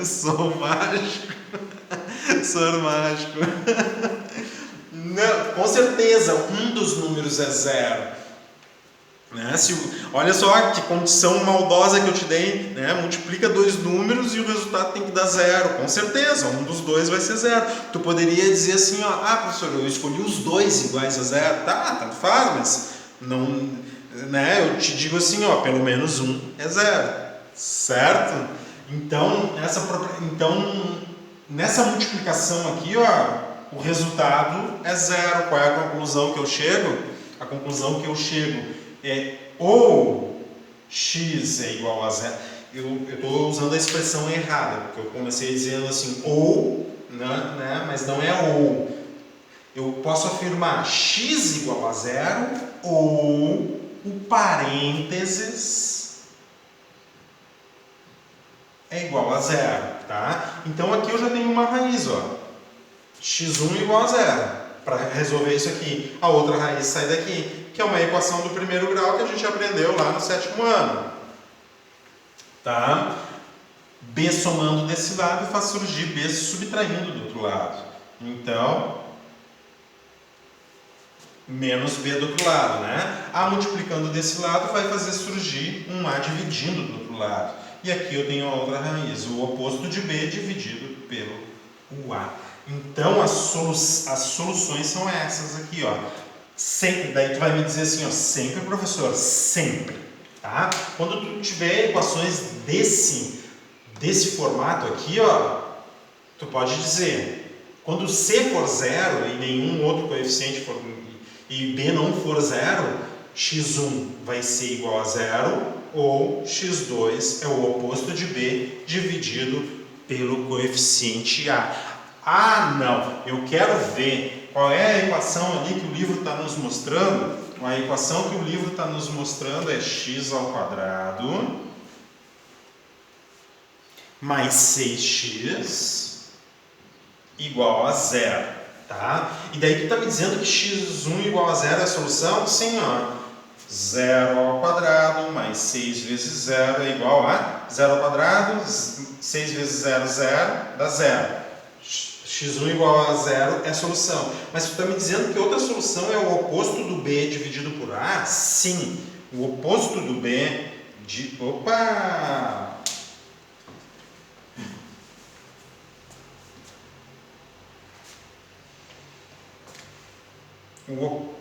Sou mágico. Sou mágico. Não, com certeza, um dos números é zero. Né? Olha só que condição maldosa que eu te dei, né? Multiplica dois números e o resultado tem que dar zero. Com certeza, um dos dois vai ser zero. Tu poderia dizer assim, ó, professor, eu escolhi os dois iguais a zero. Tá, tanto faz, mas não, né? Eu te digo assim, ó, pelo menos um é zero, certo? Então, nessa multiplicação aqui, ó, o resultado é zero. Qual é a conclusão que eu chego? A conclusão que eu chego é ou x é igual a zero. Eu estou usando a expressão errada, porque eu comecei dizendo assim, ou, né, mas não é ou. Eu posso afirmar x igual a zero ou o parênteses é igual a zero, tá? Então aqui eu já tenho uma raiz, ó. x1 igual a zero. Para resolver isso aqui, a outra raiz sai daqui, que é uma equação do primeiro grau que a gente aprendeu lá no 7º ano. Tá? B somando desse lado faz surgir B subtraindo do outro lado. Então, menos B do outro lado, né? A multiplicando desse lado vai fazer surgir um A dividindo do outro lado. E aqui eu tenho a outra raiz, o oposto de B dividido pelo A. Então, as soluções são essas aqui, ó. Sempre, daí tu vai me dizer assim, ó, sempre, professor, sempre, tá? Quando tu tiver equações desse formato aqui, ó, tu pode dizer, quando C for zero e nenhum outro coeficiente for, e B não for zero, x1 vai ser igual a zero, ou x2 é o oposto de B dividido pelo coeficiente A. Não, eu quero ver qual é a equação ali que o livro está nos mostrando. A equação que o livro está nos mostrando é x² mais 6x igual a zero, tá? E daí tu está me dizendo que x1 igual a zero é a solução? Sim, ó. 0² mais 6 vezes 0 é igual a 0², 6 vezes 0, 0, dá 0. x1 igual a zero é a solução. Mas tu está me dizendo que outra solução é o oposto do B dividido por A? Sim. O oposto do B de... Opa! O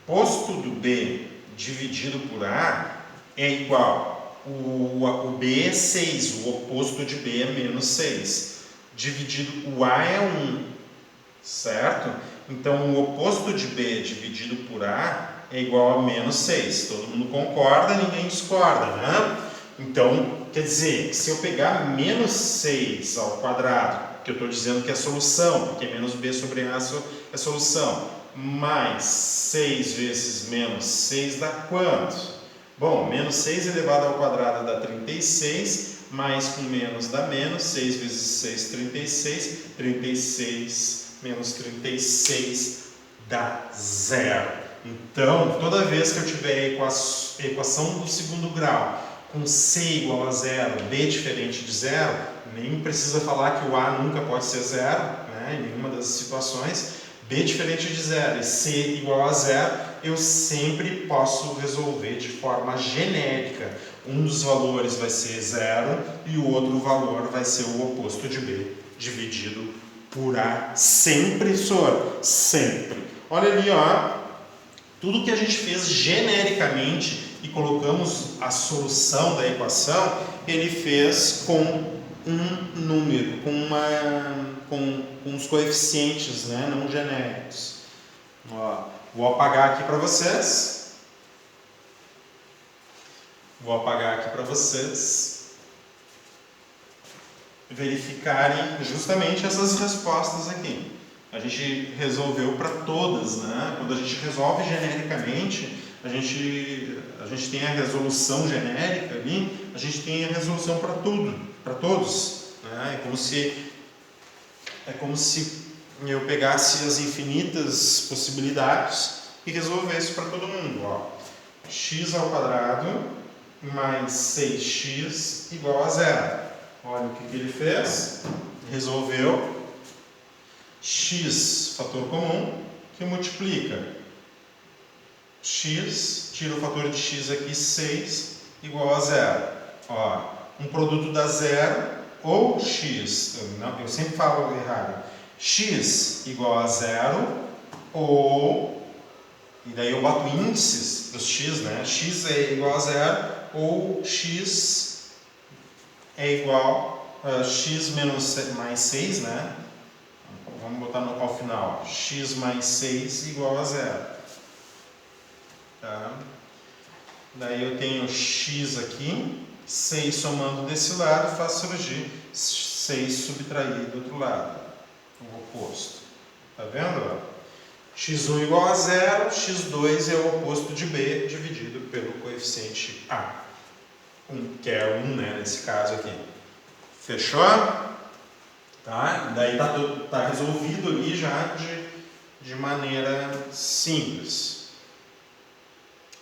oposto do B dividido por A é igual. O B é 6. O oposto de B é menos 6. Dividido, o A é 1, certo? Então, o oposto de B dividido por A é igual a menos 6. Todo mundo concorda, ninguém discorda, né? Então, quer dizer, se eu pegar menos 6 ao quadrado, que eu estou dizendo que é a solução, porque menos B sobre A é a solução, mais 6 vezes menos 6 dá quanto? Bom, menos 6 elevado ao quadrado dá 36, mais com menos dá menos, 6 vezes 6, 36, 36 menos 36 dá zero. Então, toda vez que eu tiver a equação do segundo grau com C igual a zero, B diferente de zero, nem precisa falar que o A nunca pode ser zero, né, em nenhuma das situações, B diferente de zero e C igual a zero, eu sempre posso resolver de forma genérica. Um dos valores vai ser zero e o outro valor vai ser o oposto de B dividido por A. Sempre, professor, sempre. Olha ali, ó, tudo que a gente fez genericamente e colocamos a solução da equação, ele fez com um número, com os coeficientes, né, não genéricos. Ó, vou apagar aqui para vocês. Vou apagar aqui para vocês verificarem justamente essas respostas aqui. A gente resolveu para todas, né? Quando a gente resolve genericamente, a gente tem a resolução genérica ali, a gente tem a resolução para tudo, para todos, né? É como se eu pegasse as infinitas possibilidades e resolvesse para todo mundo. Ó, x² mais 6x igual a zero. Olha o que ele fez. Resolveu x, fator comum, que multiplica x, tira o fator de x aqui, 6, igual a zero. Ó, um produto dá zero, ou x, eu sempre falo errado, x igual a zero, ou, e daí eu boto índices para os x, né? X é igual a zero, ou x é igual a x menos mais 6, né? Vamos botar ao final, x mais 6 igual a zero. Tá? Daí eu tenho x aqui, 6 somando desse lado, faz surgir 6 subtraído do outro lado, o oposto. Tá vendo? x1 igual a zero, x2 é o oposto de b dividido pelo coeficiente a, que é 1, né, nesse caso aqui. Fechou? Tá? Daí tá resolvido ali já de maneira simples.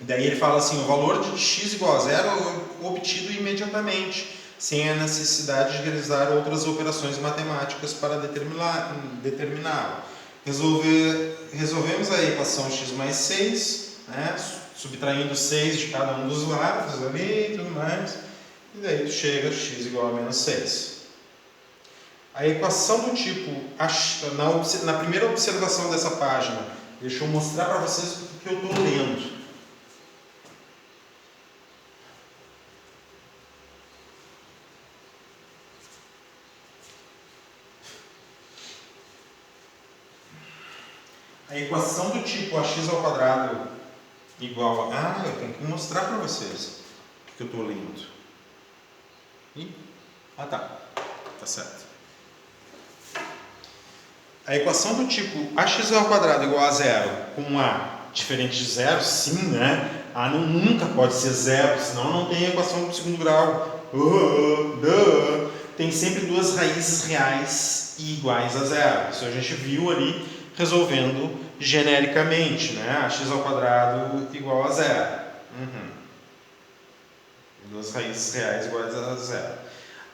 Daí ele fala assim, o valor de x igual a zero é obtido imediatamente, sem a necessidade de realizar outras operações matemáticas para determiná-lo. Resolvemos a equação x mais 6, né? Subtraindo 6 de cada um dos lados ali e tudo mais, e daí tu chega a x igual a menos 6. A equação do tipo, na primeira observação dessa página, deixa eu mostrar para vocês o que eu estou lendo. A equação do tipo ax ao quadrado igual a... eu tenho que mostrar para vocês o que eu estou lendo. Tá certo. A equação do tipo ax ao quadrado igual a zero com a diferente de zero, sim, né? A nunca pode ser zero, senão não tem equação do segundo grau. Tem sempre duas raízes reais e iguais a zero. Isso a gente viu ali resolvendo genericamente, né? Ax ao quadrado igual a zero. Duas raízes reais iguais a zero.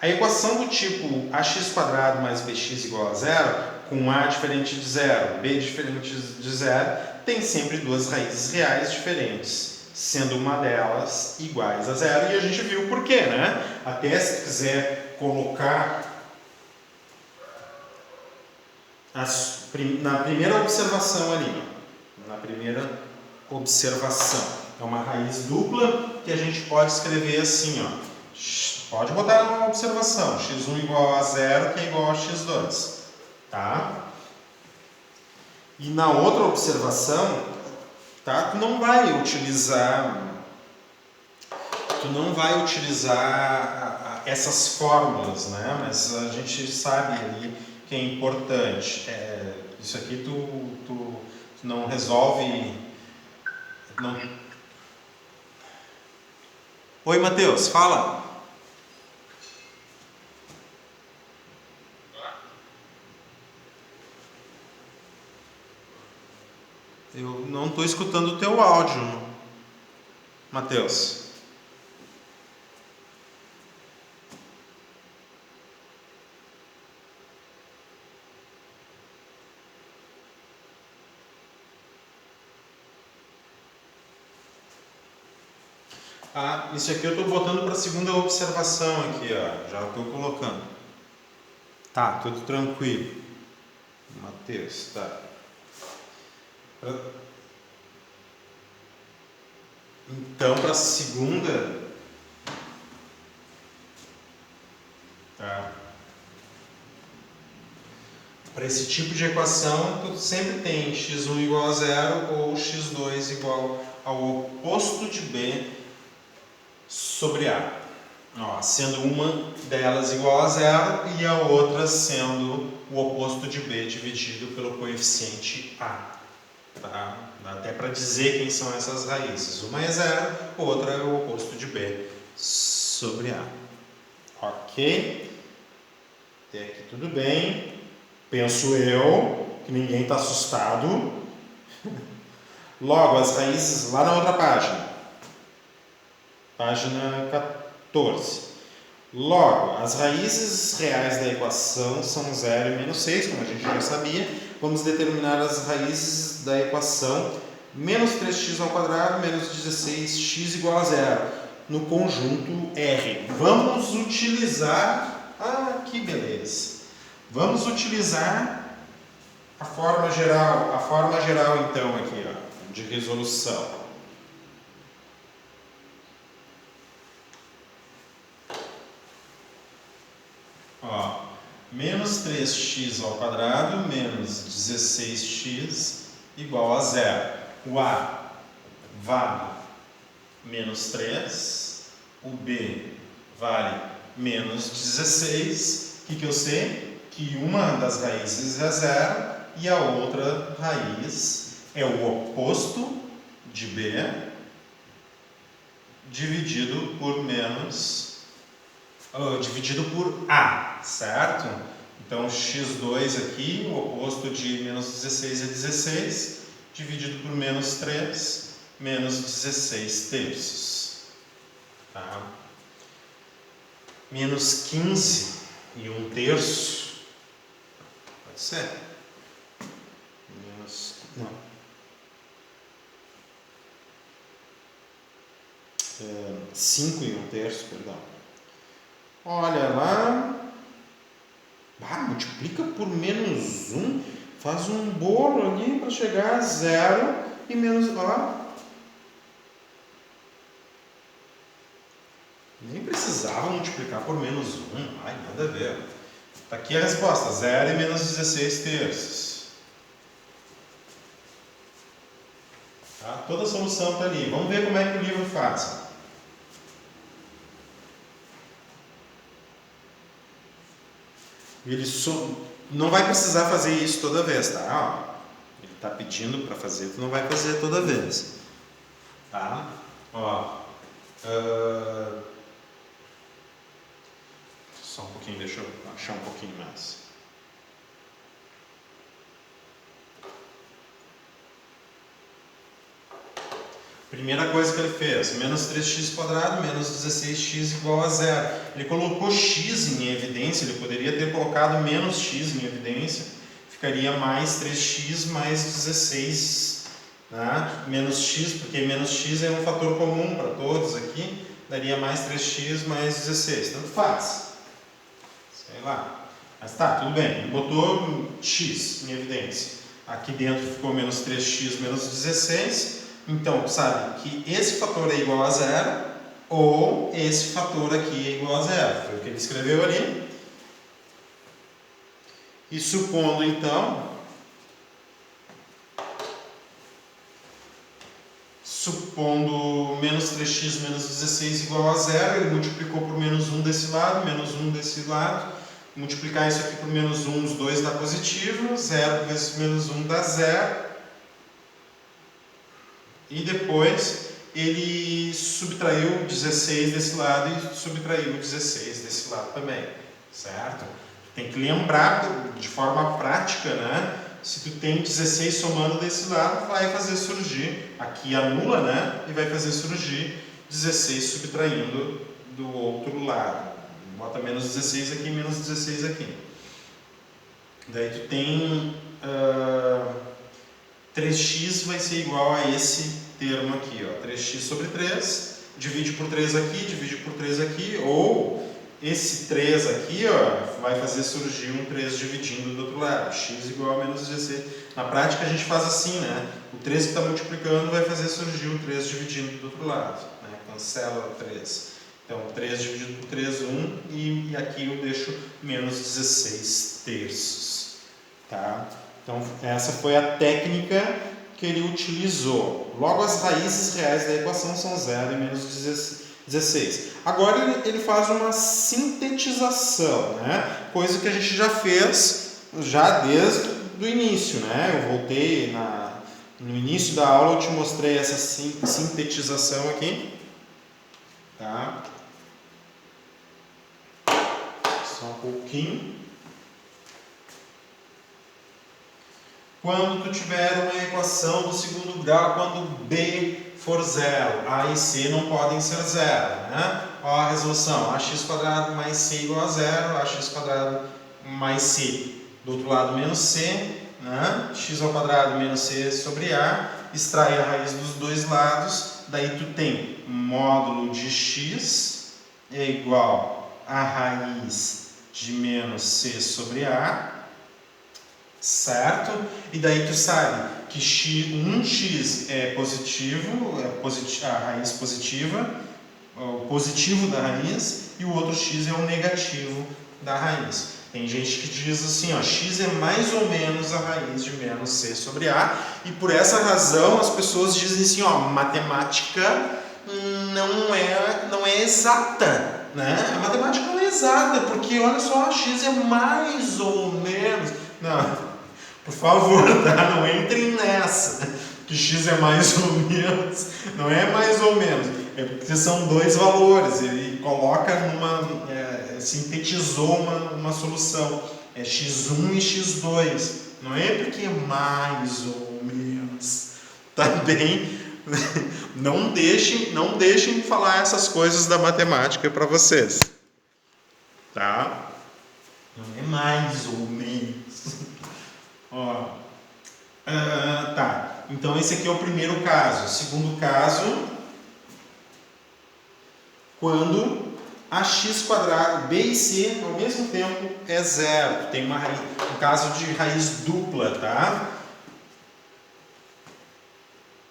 A equação do tipo ax quadrado mais bx igual a zero, com a diferente de zero, b diferente de zero, tem sempre duas raízes reais diferentes, sendo uma delas iguais a zero. E a gente viu por quê, né? Até se quiser colocar na primeira observação ali, na primeira observação, é uma raiz dupla que a gente pode escrever assim, ó. Pode botar na observação, x1 igual a zero, que é igual a x2, tá? E na outra observação, tá? Tu não vai utilizar essas fórmulas, né? Mas a gente sabe ali que é importante. Isso aqui tu não resolve. Não... Oi, Matheus, fala. Eu não estou escutando o teu áudio, Matheus. Isso aqui eu estou botando para a segunda observação aqui, ó. Já estou colocando. Tá, tudo tranquilo. Matheus, tá. Então, para a segunda... Tá. Para esse tipo de equação, tu sempre tem x1 igual a zero ou x2 igual ao oposto de b sobre a. Ó, sendo uma delas igual a zero e a outra sendo o oposto de b dividido pelo coeficiente a. Tá? Dá até para dizer quem são essas raízes. Uma é zero, outra é o oposto de b sobre a. Ok? Até aqui tudo bem. Penso eu que ninguém está assustado. Logo, as raízes lá na outra página. Página 14. Logo, as raízes reais da equação são 0 e menos 6, como a gente já sabia. Vamos determinar as raízes da equação menos 3x ao quadrado menos 16x igual a 0 no conjunto R. Vamos utilizar... Ah, que beleza! Vamos utilizar a forma geral então aqui, ó, de resolução. Ó, menos 3x ao quadrado menos 16x igual a 0. O A vale menos 3, o B vale menos 16. O que eu sei? Que uma das raízes é 0 e a outra raiz é o oposto de B dividido por A, certo? Então, x2 aqui, o oposto de menos 16 é 16, dividido por menos 3, menos 16 terços. Tá? Menos 15 e 1 terço, pode ser? Não. 5 e 1 terço, perdão. Olha lá, multiplica por menos 1, faz um bolo ali para chegar a 0 e menos... Nem precisava multiplicar por menos 1, nada a ver. Está aqui a resposta, 0 e menos 16 terços. Tá? Toda a solução está ali. Vamos ver como é que o livro faz. Ele não vai precisar fazer isso toda vez, tá? Ele está pedindo para fazer, tu não vai fazer toda vez. Tá? Só um pouquinho, deixa eu achar um pouquinho mais. Primeira coisa que ele fez, menos 3x quadrado menos 16x igual a 0. Ele colocou x em evidência, ele poderia ter colocado menos x em evidência, ficaria mais 3x mais 16, né? Menos x, porque menos x é um fator comum para todos aqui, daria mais 3x mais 16, tanto faz. Sei lá. Mas tá, tudo bem, ele botou x em evidência. Aqui dentro ficou menos 3x menos 16. Então, sabe que esse fator é igual a 0 ou esse fator aqui é igual a 0. Foi o que ele escreveu ali. E supondo, então, menos 3x menos 16 igual a 0, ele multiplicou por menos 1 desse lado, menos 1 desse lado. Multiplicar isso aqui por menos 1, os dois dá positivo. 0 vezes menos 1 dá 0. E depois ele subtraiu 16 desse lado e subtraiu 16 desse lado também, certo? Tem que lembrar de forma prática, né? Se tu tem 16 somando desse lado, vai fazer surgir, aqui anula, né? E vai fazer surgir 16 subtraindo do outro lado. Bota menos 16 aqui, menos 16 aqui. Daí tu tem... 3x vai ser igual a esse termo aqui, ó, 3x sobre 3, divide por 3 aqui, divide por 3 aqui, ou esse 3 aqui, ó, vai fazer surgir um 3 dividindo do outro lado, x igual a menos 16. Na prática a gente faz assim, né? O 3 que está multiplicando vai fazer surgir um 3 dividindo do outro lado, né? Cancela o 3. Então 3 dividido por 3, 1, e aqui eu deixo menos 16 terços, tá? Então, essa foi a técnica que ele utilizou. Logo, as raízes reais da equação são 0 e menos 16. Agora, ele faz uma sintetização, né? Coisa que a gente já fez desde o início, né? Eu voltei no início da aula, eu te mostrei essa sintetização aqui. Tá? Só um pouquinho. Quando tu tiver uma equação do segundo grau, quando B for zero. A e C não podem ser zero, né? Ó a resolução, ax² mais c igual a zero, ax² mais c. Do outro lado, menos c, né? x² menos c sobre a. Extrai a raiz dos dois lados, daí tu tem módulo de x é igual a raiz de menos c sobre a, certo? E daí tu sabe que um x é positivo, a raiz positiva, o positivo da raiz, e o outro x é o negativo da raiz. Tem gente que diz assim, ó, x é mais ou menos a raiz de menos c sobre a, e por essa razão as pessoas dizem assim, ó, matemática não é exata, né? A matemática não é exata, porque olha só, x é mais ou menos. Não, por favor, tá? Não entrem nessa, que x é mais ou menos, não é mais ou menos, é porque são dois valores, ele coloca sintetizou uma solução, é x1 e x2, não é porque é mais ou menos, tá bem? Não deixem falar essas coisas da matemática para vocês, tá? Não é mais ou menos. Ó, tá. Então esse aqui é o primeiro caso. O segundo caso, quando ax², b e c ao mesmo tempo é zero. Tem uma raiz, um caso de raiz dupla, tá?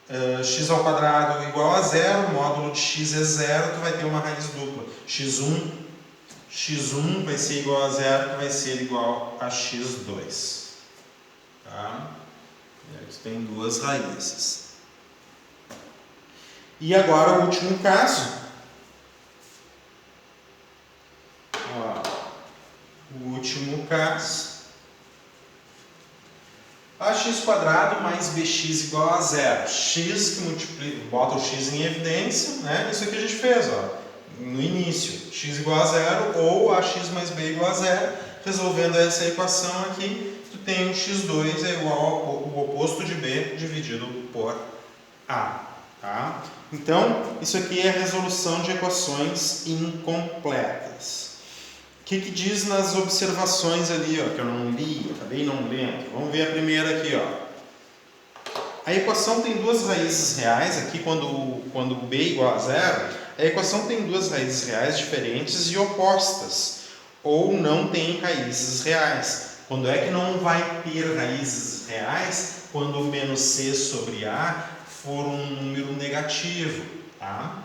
x² igual a zero, módulo de x é zero, tu vai ter uma raiz dupla. x1 vai ser igual a zero, que vai ser igual a x2. Tá? E aí tu tem duas raízes. E agora o último caso. Ó, o último caso. Ax² mais bx igual a zero. X que multiplica, bota o x em evidência, né? Isso aqui a gente fez, ó, no início. X igual a zero ou ax mais b igual a zero. Resolvendo essa equação aqui, tu tem o x2 é igual ao oposto de b dividido por a. Tá? Então, isso aqui é a resolução de equações incompletas. O que diz nas observações ali, ó, que eu não li, acabei não lendo? Vamos ver a primeira aqui, ó. A equação tem duas raízes reais, aqui quando b é igual a zero, a equação tem duas raízes reais diferentes e opostas, ou não tem raízes reais. Quando é que não vai ter raízes reais? Quando o menos c sobre a for um número negativo, tá?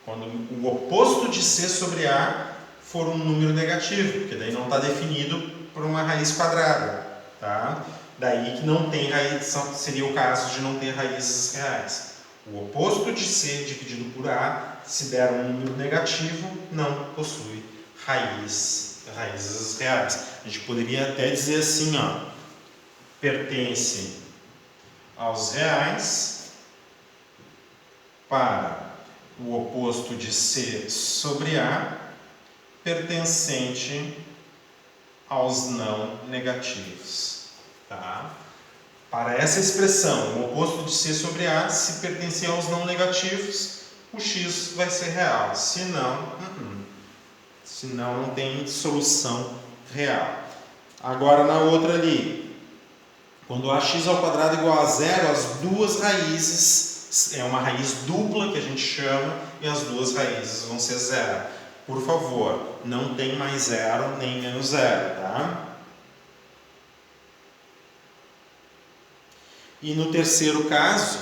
Quando o oposto de c sobre a for um número negativo, porque daí não está definido por uma raiz quadrada, tá? Daí que não tem raiz, seria o caso de não ter raízes reais. O oposto de c dividido por a, se der um número negativo, não possui raízes reais. A gente poderia até dizer assim, ó, pertence aos reais para o oposto de c sobre a, pertencente aos não negativos, tá? Para essa expressão, o oposto de c sobre a, se pertencer aos não negativos, o x vai ser real, senão não tem solução real. Agora na outra ali, quando ax² igual a zero, as duas raízes, é uma raiz dupla que a gente chama, e as duas raízes vão ser zero. Por favor, não tem mais zero nem menos zero, tá? E no terceiro caso,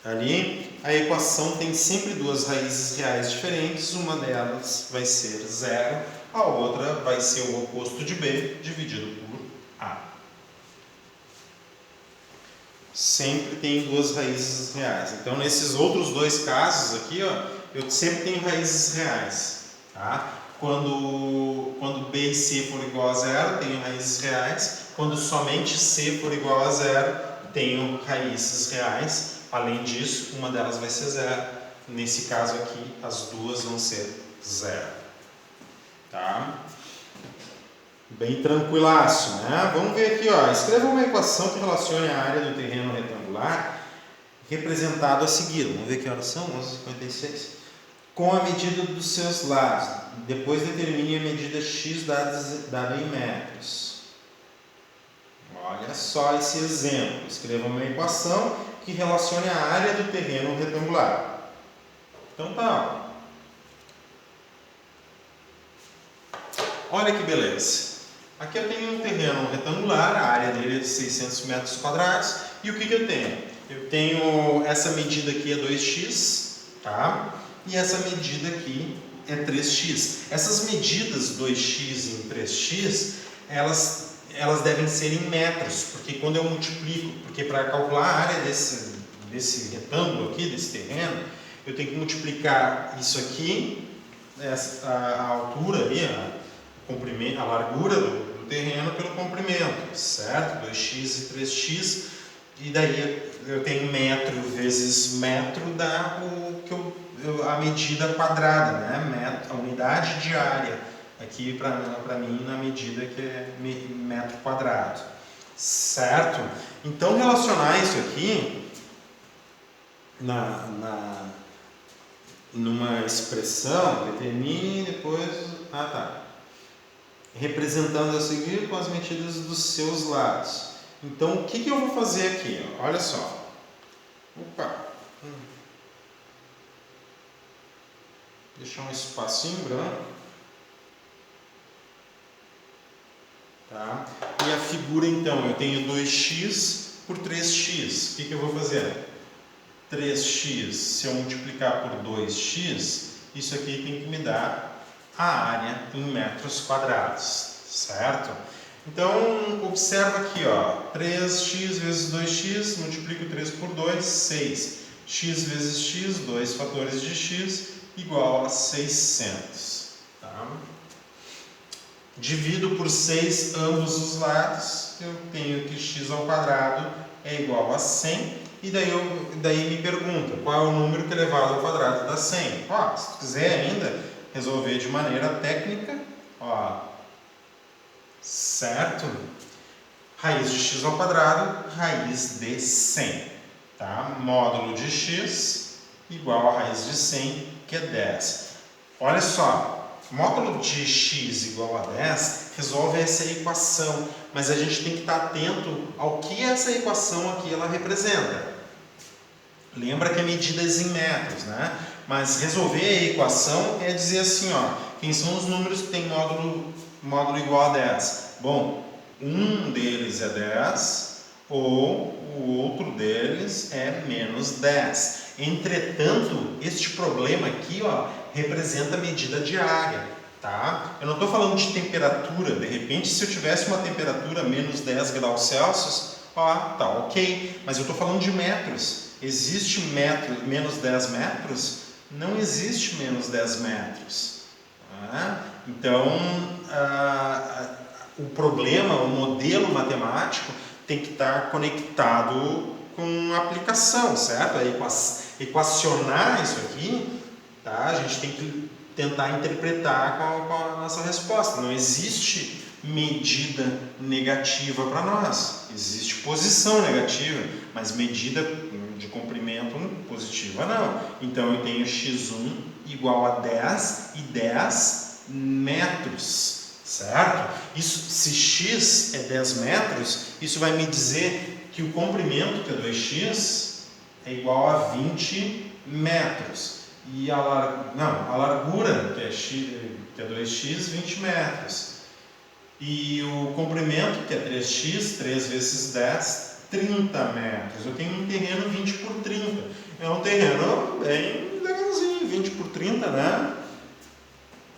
ali, a equação tem sempre duas raízes reais diferentes, uma delas vai ser zero, a outra vai ser o oposto de b dividido por a. Sempre tem duas raízes reais. Então, nesses outros dois casos aqui, ó, eu sempre tenho raízes reais. Tá? Quando b e c for igual a zero, tenho raízes reais. Quando somente c for igual a zero, tenho raízes reais. Além disso, uma delas vai ser zero. Nesse caso aqui, as duas vão ser zero. Tá? Bem tranquilaço, né? Vamos ver aqui, ó. Escreva uma equação que relacione a área do terreno retangular representado a seguir. Vamos ver que horas são? 11h56. Com a medida dos seus lados. Depois determine a medida x dada em metros. Olha só esse exemplo. Escreva uma equação que relacione a área do terreno retangular. Então tá. Olha que beleza. Aqui eu tenho um terreno retangular, a área dele é de 600 metros quadrados. E o que eu tenho? Eu tenho essa medida aqui é 2x, tá? E essa medida aqui é 3x. Essas medidas 2x em 3x, elas devem ser em metros, porque quando eu multiplico, porque para calcular a área desse retângulo aqui, desse terreno, eu tenho que multiplicar isso aqui, a altura ali, a largura do terreno pelo comprimento, certo? 2x e 3x, e daí eu tenho metro vezes metro dá a medida quadrada, né? A unidade de área, aqui para mim na medida que é metro quadrado, certo? Então relacionar isso aqui numa expressão, determine depois, representando a seguir com as medidas dos seus lados. Então o que eu vou fazer aqui? Olha só. Deixar um espacinho branco. Tá? E a figura então, eu tenho 2x por 3x. O que eu vou fazer? 3x, se eu multiplicar por 2x, isso aqui tem que me dar a área em metros quadrados, certo? Então, observa aqui, ó, 3x vezes 2x, multiplico 3 por 2, 6. X vezes x, 2 fatores de x, igual a 600. Tá? Divido por 6 ambos os lados, eu tenho que x ao quadrado é igual a 100. E daí me pergunta, qual é o número que elevado ao quadrado dá 100? Ó, se tu quiser ainda resolver de maneira técnica, ó, certo? Raiz de x ao quadrado, raiz de 100. Tá? Módulo de x igual a raiz de 100, que é 10. Olha só, módulo de x igual a 10 resolve essa equação, mas a gente tem que estar atento ao que essa equação aqui ela representa. Lembra que é medidas em metros, né? Mas resolver a equação é dizer assim, ó, quem são os números que tem módulo igual a 10? Bom, um deles é 10 ou o outro deles é menos 10. Entretanto, este problema aqui, ó, representa a medida de área, tá? Eu não estou falando de temperatura. De repente, se eu tivesse uma temperatura menos 10 graus Celsius, ó, tá ok. Mas eu estou falando de metros. Existe menos 10 metros? Não existe menos 10 metros. Tá? Então, o problema, o modelo matemático tem que estar conectado com a aplicação, certo? Equacionar isso aqui, tá? A gente tem que tentar interpretar com a nossa resposta. Não existe medida negativa para nós. Existe posição negativa, mas medida de comprimento positiva não. Então eu tenho x1 igual a 10 e 10 metros. Certo? Isso, se x é 10 metros, isso vai me dizer que o comprimento, que é 2x, é igual a 20 metros. E a largura, que é 2x, 20 metros. E o comprimento, que é 3x, 3 vezes 10, 30 metros. Eu tenho um terreno 20 por 30. É um terreno bem legalzinho, 20 por 30, né?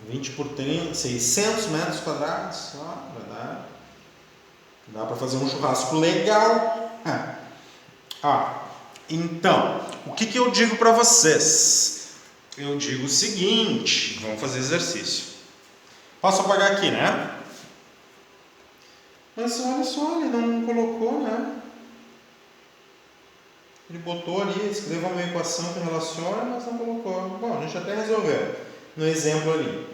20 por 30, 600 metros quadrados, ó, dá para fazer um churrasco legal. Então, o que eu digo para vocês? Eu digo o seguinte, vamos fazer exercício. Posso apagar aqui, né? Mas olha só, ele não colocou, né? Ele botou ali, escreveu uma equação que relaciona, mas não colocou. Bom, a gente até resolveu no exemplo ali,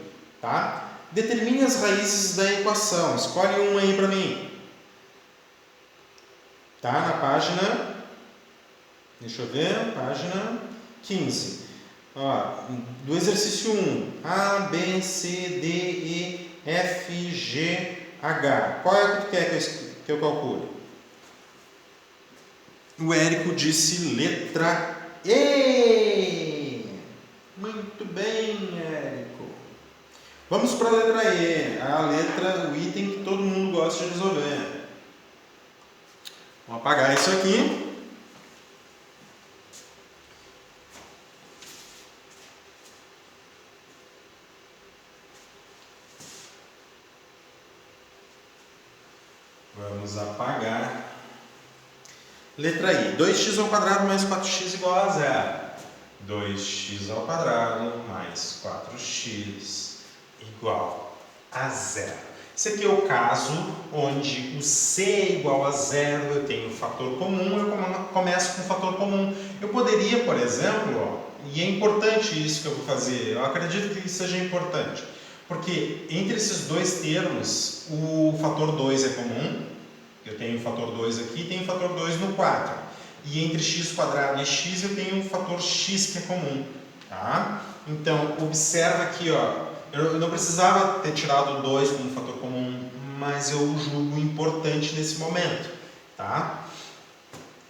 tá? Determine as raízes da equação. Escolhe uma aí para mim. Tá? Na página Deixa eu ver, página 15. Ó, do exercício 1, A, B, C, D, E, F, G, H. Qual é que tu quer que eu calcule? O Érico disse letra E. Muito bem, Érico. Vamos para a letra E, o item que todo mundo gosta de resolver. Vamos apagar isso aqui. Vamos apagar. Letra I. 2x ao quadrado mais 4x igual a 0. 2x ao quadrado mais 4x igual a 0. Esse aqui é o caso onde o C é igual a 0, eu tenho o fator comum, eu começo com o fator comum. Eu poderia, por exemplo, e é importante isso que eu vou fazer, eu acredito que isso seja importante, porque entre esses dois termos, o fator 2 é comum, eu tenho o fator 2 aqui e tenho o fator 2 no 4. E entre x quadrado e x eu tenho o fator x que é comum. Tá? Então, observa aqui, ó, eu não precisava ter tirado o 2 como fator comum, mas eu julgo importante nesse momento. Tá?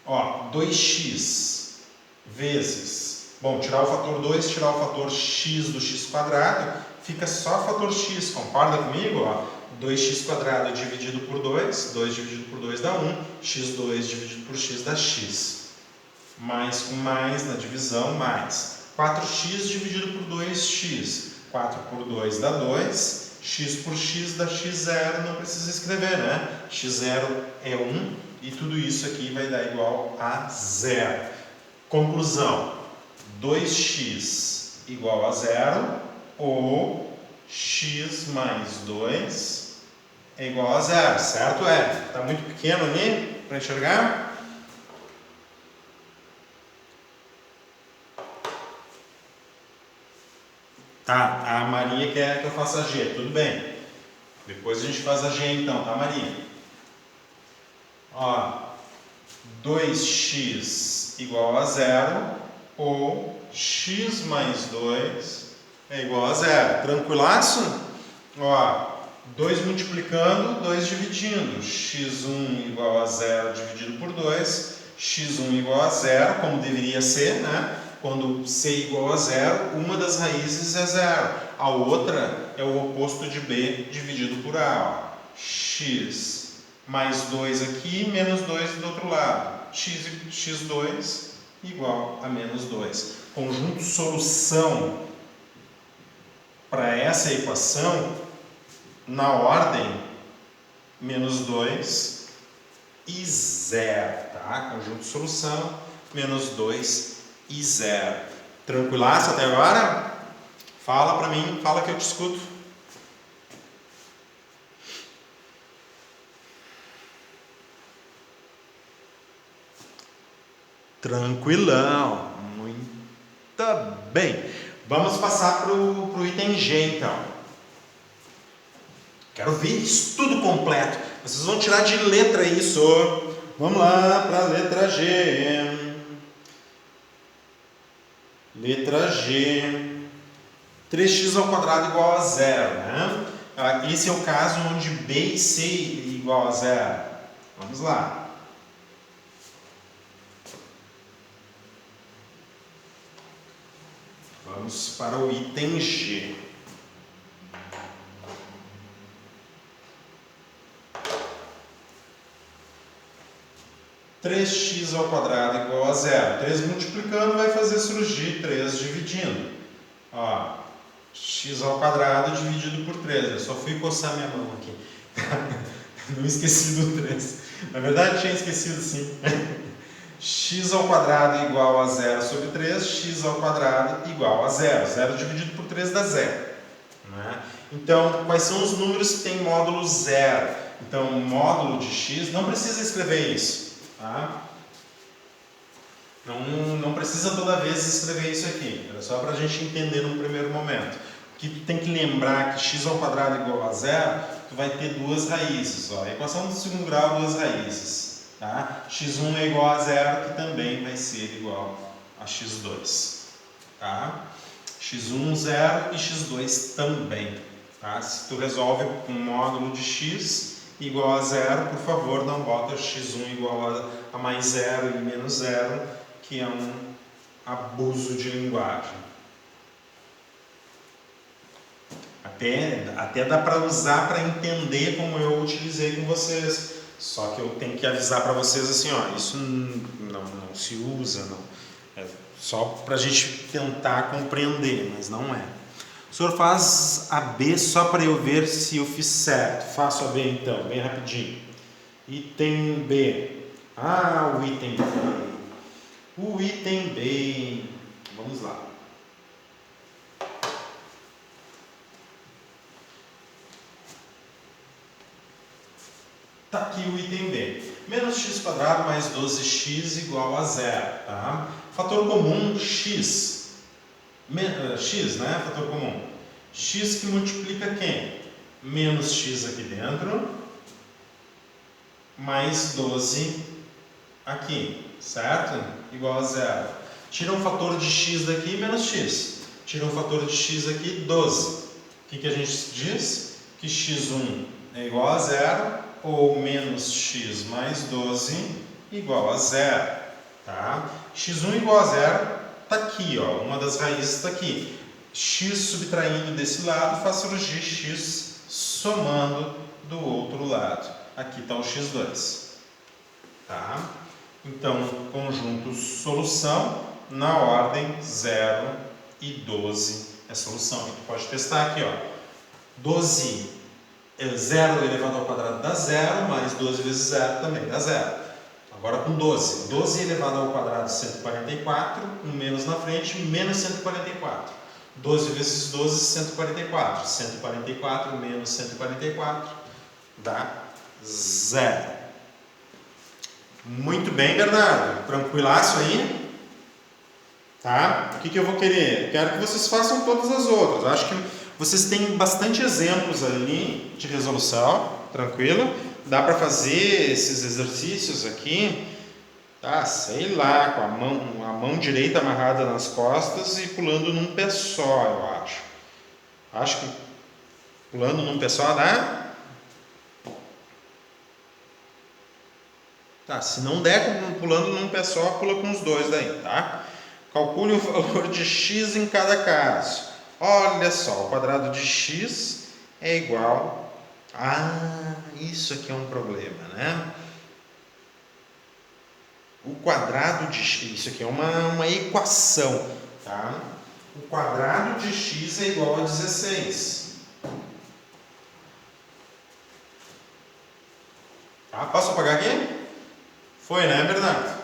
Ó, 2x vezes, bom, tirar o fator 2, tirar o fator x do x quadrado, fica só fator x, concorda comigo? Ó? 2x quadrado dividido por 2, 2 dividido por 2 dá 1, x2 dividido por x dá x. Mais com mais na divisão, mais. 4x dividido por 2x, 4 por 2 dá 2, x por x dá x0, não precisa escrever, né? x0 é 1 e tudo isso aqui vai dar igual a 0. Conclusão, 2x igual a 0 ou x mais 2 é igual a 0, certo? Está muito pequeno ali para enxergar? Tá, a Maria quer que eu faça a G, tudo bem. Depois a gente faz a G então, tá, Maria? Ó, 2x igual a 0 ou x mais 2 é igual a 0. Tranquilaço? Ó, 2 multiplicando, 2 dividindo. x1 igual a 0 dividido por 2. x1 igual a 0, como deveria ser, né? Quando c igual a 0, uma das raízes é 0. A outra é o oposto de b dividido por a. Ó. X mais 2 aqui, menos 2 do outro lado. x2 igual a menos 2. Conjunto solução para essa equação, na ordem, menos 2 e 0, tá? Conjunto de solução, menos 2 e 0. Tranquilaço até agora? Fala pra mim, fala que eu te escuto. Tranquilão, muito bem. Vamos passar pro item G então. Quero ver isso tudo completo. Vocês vão tirar de letra isso. Vamos lá para a letra G. Letra G. 3x ao quadrado igual a 0. Né? Esse é o caso onde b e c igual a 0. Vamos lá. Vamos para o item G. 3x ao quadrado igual a 0. 3 multiplicando vai fazer surgir 3 dividindo. Ó, x ao quadrado dividido por 3. Eu só fui coçar minha mão aqui. Não esqueci do 3. Na verdade tinha esquecido sim. X ao quadrado igual a 0 sobre 3. X ao quadrado igual a 0. 0 dividido por 3 dá 0. Né? Então, quais são os números que têm módulo 0? Então, módulo de x, não precisa escrever isso. Tá? Não precisa toda vez escrever isso aqui, era só para a gente entender num primeiro momento. Que tu tem que lembrar que x ao quadrado igual a 0, tu vai ter duas raízes. Ó. A equação do segundo grau, duas raízes. Tá? x1 é igual a 0, que também vai ser igual a x2. Tá? x1, 0 e x2 também. Tá? Se tu resolve um módulo de x igual a 0, por favor, não bota x1 igual a mais 0 e menos 0, que é um abuso de linguagem. Até dá para usar para entender como eu utilizei com vocês. Só que eu tenho que avisar para vocês assim, ó, isso não se usa, não. É só para a gente tentar compreender, mas não é. O senhor faz a B só para eu ver se eu fiz certo. Faço a B então, bem rapidinho. Item B. Ah, o item B. O item B. Vamos lá. Está aqui o item B. Menos x² mais 12x igual a 0. Tá? Fator comum x. X, né? Fator comum. X que multiplica quem? Menos x aqui dentro, mais 12 aqui, certo? Igual a 0. Tira um fator de x daqui, menos x. Tira um fator de x aqui, 12. O que a gente diz? Que x1 é igual a 0, ou menos x mais 12 igual a 0. Tá? x1 igual a 0 está aqui, ó, uma das raízes está aqui. X subtraindo desse lado faz surgir x somando do outro lado. Aqui está o x2. Tá? Então, conjunto solução na ordem 0 e 12 é solução. E tu pode testar aqui, ó. 0 elevado ao quadrado dá 0, mais 12 vezes 0 também dá 0. Agora com 12. 12 elevado ao quadrado 144, um menos na frente, menos 144. 12 vezes 12, 144. 144 menos 144 dá 0. Muito bem, Bernardo. Tranquilaço aí? Tá? O que eu vou querer? Eu quero que vocês façam todas as outras. Acho que vocês têm bastante exemplos ali de resolução. Tranquilo? Dá para fazer esses exercícios aqui, tá? Sei lá, com a mão direita amarrada nas costas e pulando num pé só, eu acho. Acho que pulando num pé só dá? Tá, se não der pulando num pé só, pula com os dois daí, tá? Calcule o valor de x em cada caso. Olha só, o quadrado de x é igual... Ah, isso aqui é um problema, né? O quadrado de x... Isso aqui é uma equação, tá? O quadrado de x é igual a 16. Tá? Posso apagar aqui? Foi, né, Bernardo?